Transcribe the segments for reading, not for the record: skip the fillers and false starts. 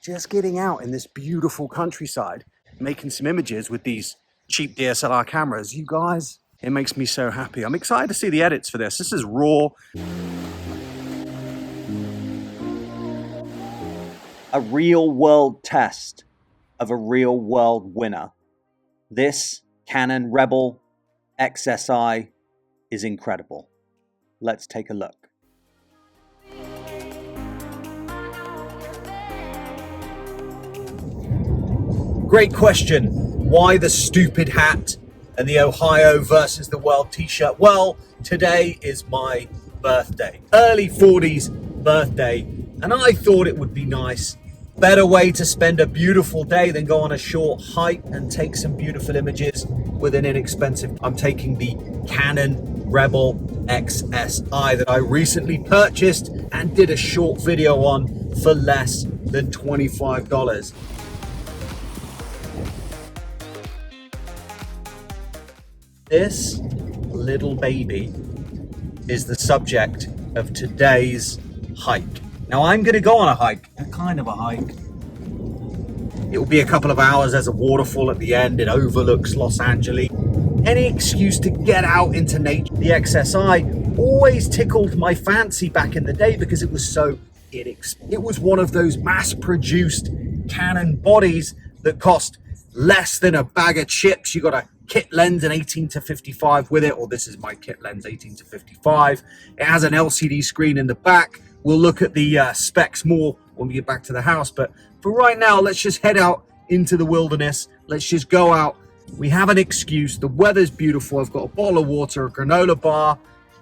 just getting out in this beautiful countryside, making some images with these cheap DSLR cameras. You guys, it makes me so happy. I'm excited to see the edits for this. This is raw. A real world test of a real world winner. This Canon Rebel XSI is incredible. Let's take a look. Great question. Why the stupid hat and the Ohio versus the world t-shirt? Well, today is my birthday. Early 40s birthday. And I thought it would be nice. Better way to spend a beautiful day than go on a short hike and take some beautiful images with an inexpensive. I'm taking the Canon Rebel XSI that I recently purchased and did a short video on for less than $25. This little baby is the subject of today's hike. Now I'm going to go on a hike, a kind of a hike. It will be a couple of hours. There's a waterfall at the end. It overlooks Los Angeles. Any excuse to get out into nature. The XSI always tickled my fancy back in the day because it was so inexpensive. It was one of those mass-produced Canon bodies that cost less than a bag of chips. You got a kit lens and 18-55 with it, or this is my kit lens 18-55. It has an LCD screen in the back. We'll look at the specs more when we get back to the house, but for right now, let's just head out into the wilderness. Let's just go out. We have an excuse. The weather's beautiful. I've got a bottle of water, a granola bar,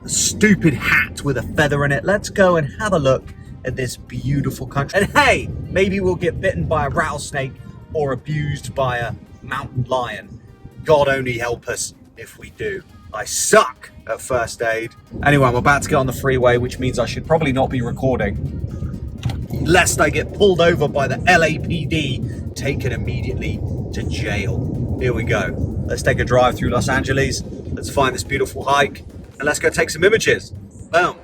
a stupid hat with a feather in it. Let's go and have a look at this beautiful country. And hey, maybe we'll get bitten by a rattlesnake or abused by a mountain lion. God only help us if we do. I suck at first aid. Anyway, I'm about to get on the freeway, which means I should probably not be recording, lest I get pulled over by the LAPD, taken immediately to jail. Here we go. Let's take a drive through Los Angeles. Let's find this beautiful hike, and let's go take some images. Boom.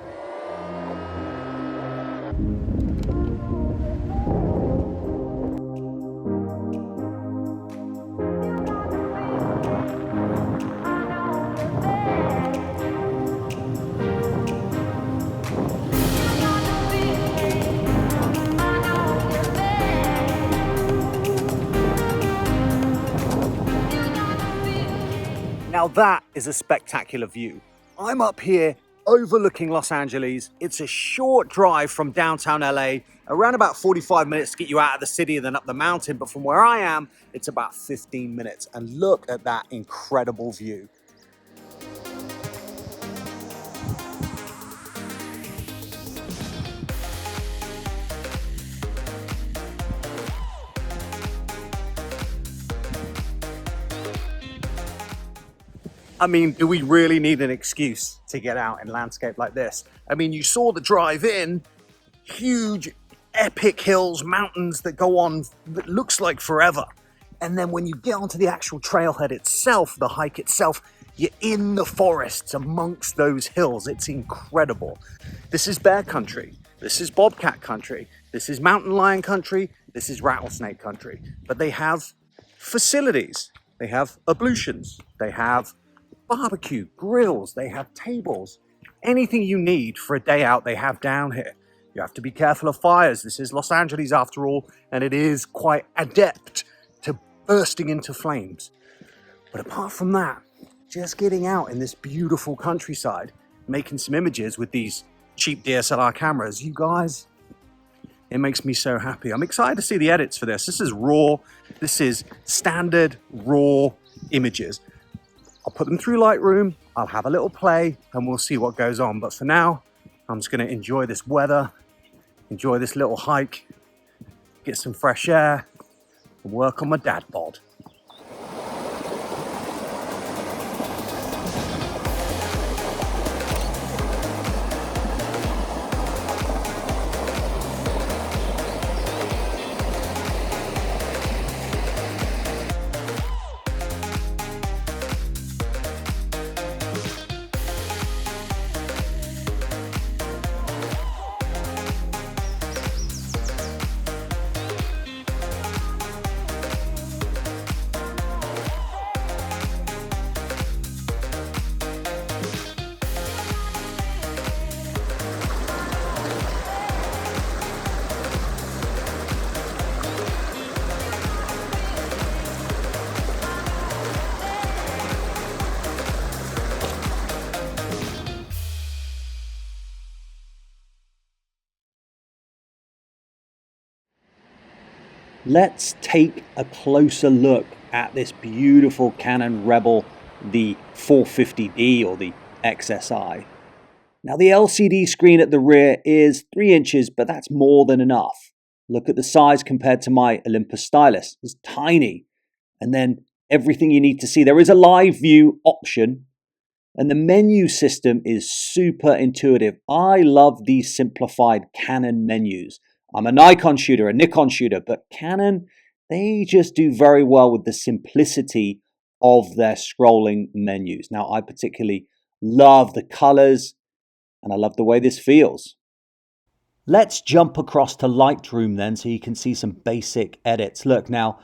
Now that is a spectacular view. I'm up here overlooking Los Angeles. It's a short drive from downtown LA, around about 45 minutes to get you out of the city and then up the mountain. But from where I am, it's about 15 minutes. And look at that incredible view. I mean, do we really need an excuse to get out in landscape like this? I mean, you saw the drive in, huge, epic hills, mountains that go on, that looks like forever. And then when you get onto the actual trailhead itself, the hike itself, you're in the forests amongst those hills. It's incredible. This is bear country. This is bobcat country. This is mountain lion country. This is rattlesnake country. But they have facilities. They have ablutions. They have barbecue, grills, they have tables. Anything you need for a day out, they have down here. You have to be careful of fires. This is Los Angeles after all, and it is quite adept to bursting into flames. But apart from that, just getting out in this beautiful countryside, making some images with these cheap DSLR cameras, you guys, it makes me so happy. I'm excited to see the edits for this. This is raw. This is standard raw images. I'll put them through Lightroom, I'll have a little play, and we'll see what goes on. But for now, I'm just gonna enjoy this weather, enjoy this little hike, get some fresh air, and work on my dad bod. let's take a closer look at this beautiful Canon Rebel, the 450D or the XSI. Now the LCD screen at the rear is 3 inches, but that's more than enough. Look at the size compared to my Olympus stylus. It's tiny. And then everything you need to see. There is a live view option, and the menu system is super intuitive. I love these simplified Canon menus. I'm a Nikon shooter, a Nikon shooter, but Canon, they just do very well with the simplicity of their scrolling menus. Now, I particularly love the colors, and I love the way this feels. Let's jump across to Lightroom then so you can see some basic edits. Look now,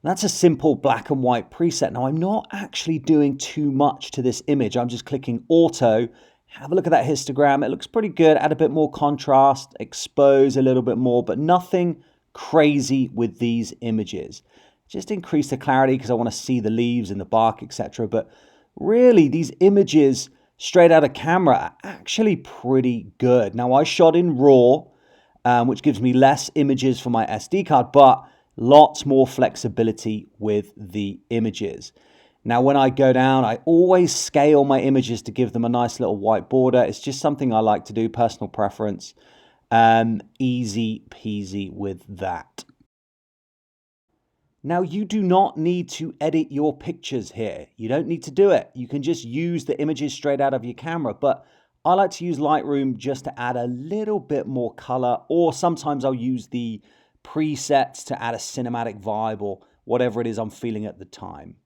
that's a simple black and white preset. Now, I'm not actually doing too much to this image. I'm just clicking auto. Have a look at that histogram. It looks pretty good. Add a bit more contrast, expose a little bit more, but nothing crazy with these images. Just increase the clarity because I want to see the leaves and the bark, etc. But really, these images straight out of camera are actually pretty good. Now, I shot in RAW, which gives me less images for my SD card, but lots more flexibility with the images. Now, when I go down, I always scale my images to give them a nice little white border. It's just something I like to do, personal preference. Easy peasy with that. Now, you do not need to edit your pictures here. You don't need to do it. You can just use the images straight out of your camera. But I like to use Lightroom just to add a little bit more color, or sometimes I'll use the presets to add a cinematic vibe or whatever it is I'm feeling at the time.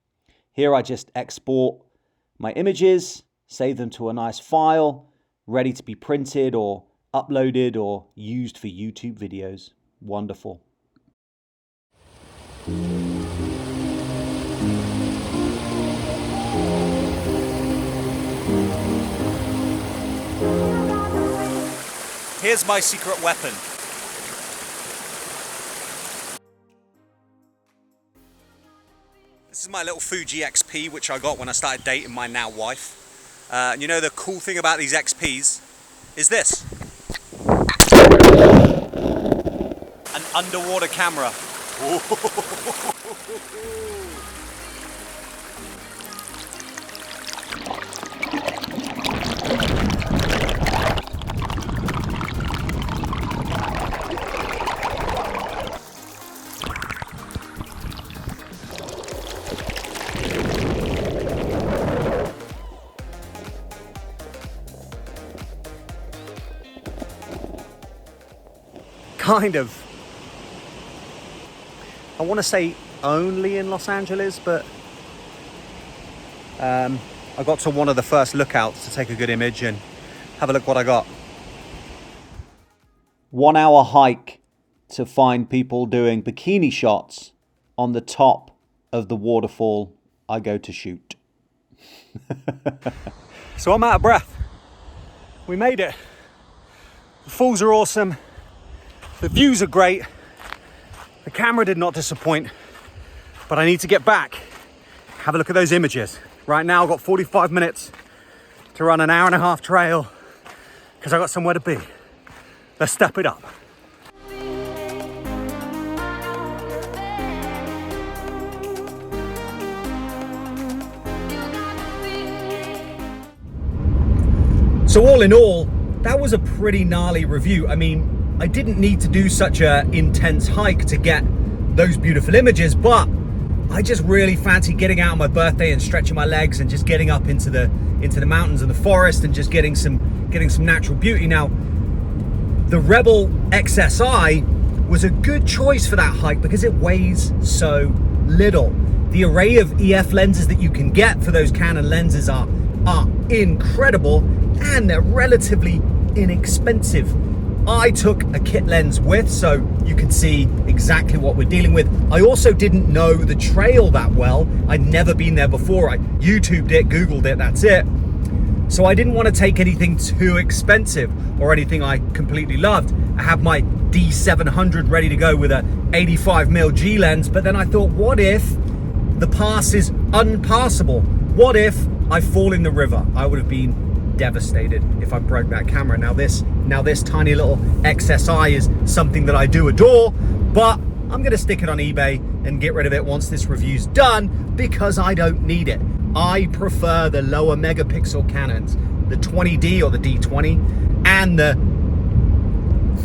Here I just export my images, save them to a nice file, ready to be printed or uploaded or used for YouTube videos. Wonderful. Here's my secret weapon. This is my little Fuji XP, which I got when I started dating my now wife. And you know the cool thing about these XPs is this. An underwater camera. Kind of. I want to say only in Los Angeles, but I got to one of the first lookouts to take a good image and have a look what I got. 1 hour hike to find people doing bikini shots on the top of the waterfall I go to shoot. So I'm out of breath. We made it. The falls are awesome. The views are great. The camera did not disappoint, but I need to get back. Have a look at those images. Right now I've got 45 minutes to run an 1.5-hour trail because I got somewhere to be. Let's step it up. So all in all, that was a pretty gnarly review. I mean, I didn't need to do such an intense hike to get those beautiful images, but I just really fancy getting out on my birthday and stretching my legs and just getting up into the mountains and the forest and just getting some natural beauty. Now, the Rebel XSI was a good choice for that hike because it weighs so little. The array of EF lenses that you can get for those Canon lenses are incredible, and they're relatively inexpensive. I took a kit lens with, so you can see exactly what we're dealing with. I also didn't know the trail that well. I'd never been there before. I YouTubed it, Googled it, that's it. So I didn't want to take anything too expensive or anything I completely loved. I have my D700 ready to go with a 85mm G lens, but then I thought, what if the pass is unpassable? What if I fall in the river? I would have been devastated if I broke that camera. Now this tiny little XSI is something that I do adore, but I'm going to stick it on eBay and get rid of it once this review's done because I don't need it. I prefer the lower megapixel Canons, the 20D or the D20 and the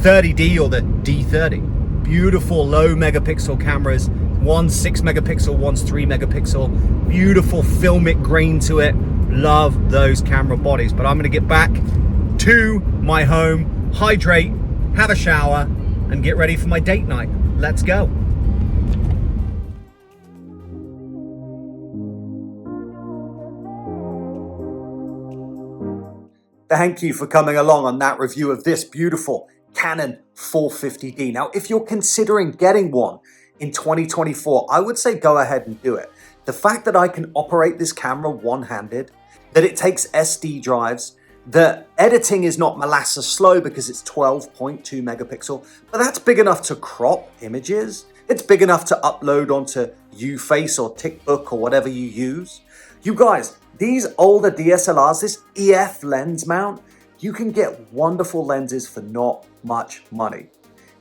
30D or the D30. Beautiful low megapixel cameras. One's 6 megapixel, one's 3 megapixel. Beautiful filmic grain to it. Love those camera bodies. But I'm going to get back to my home, hydrate, have a shower, and get ready for my date night. Let's go. Thank you for coming along on that review of this beautiful Canon 450D. Now, if you're considering getting one in 2024, I would say go ahead and do it. The fact that I can operate this camera one-handed, that it takes SD drives, the editing is not molasses slow because it's 12.2 megapixel, but that's big enough to crop images. It's big enough to upload onto YouFace or TikTok or whatever you use. You guys, these older DSLRs, this EF lens mount, you can get wonderful lenses for not much money.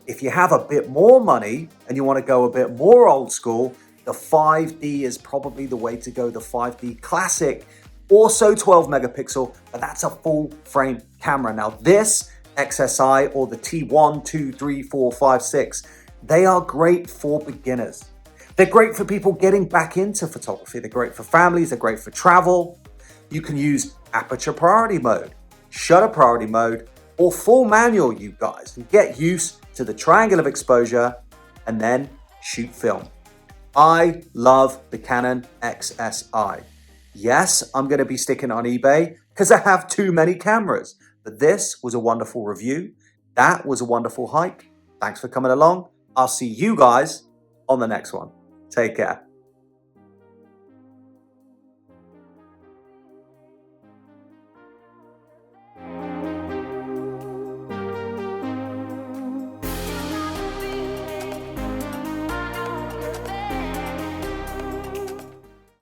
If you have a bit more money and you want to go a bit more old school, the 5D is probably the way to go. The 5D Classic, also 12 megapixel, but that's a full frame camera. Now this XSI or the T1, 2, 3, 4, 5, 6, they are great for beginners. They're great for people getting back into photography. They're great for families. They're great for travel. You can use aperture priority mode, shutter priority mode, or full manual, you guys, and get used to the triangle of exposure and then shoot film. I love the Canon XSI. Yes, I'm going to be sticking on eBay because I have too many cameras, but this was a wonderful review. That was a wonderful hike. Thanks for coming along. I'll see you guys on the next one. Take care.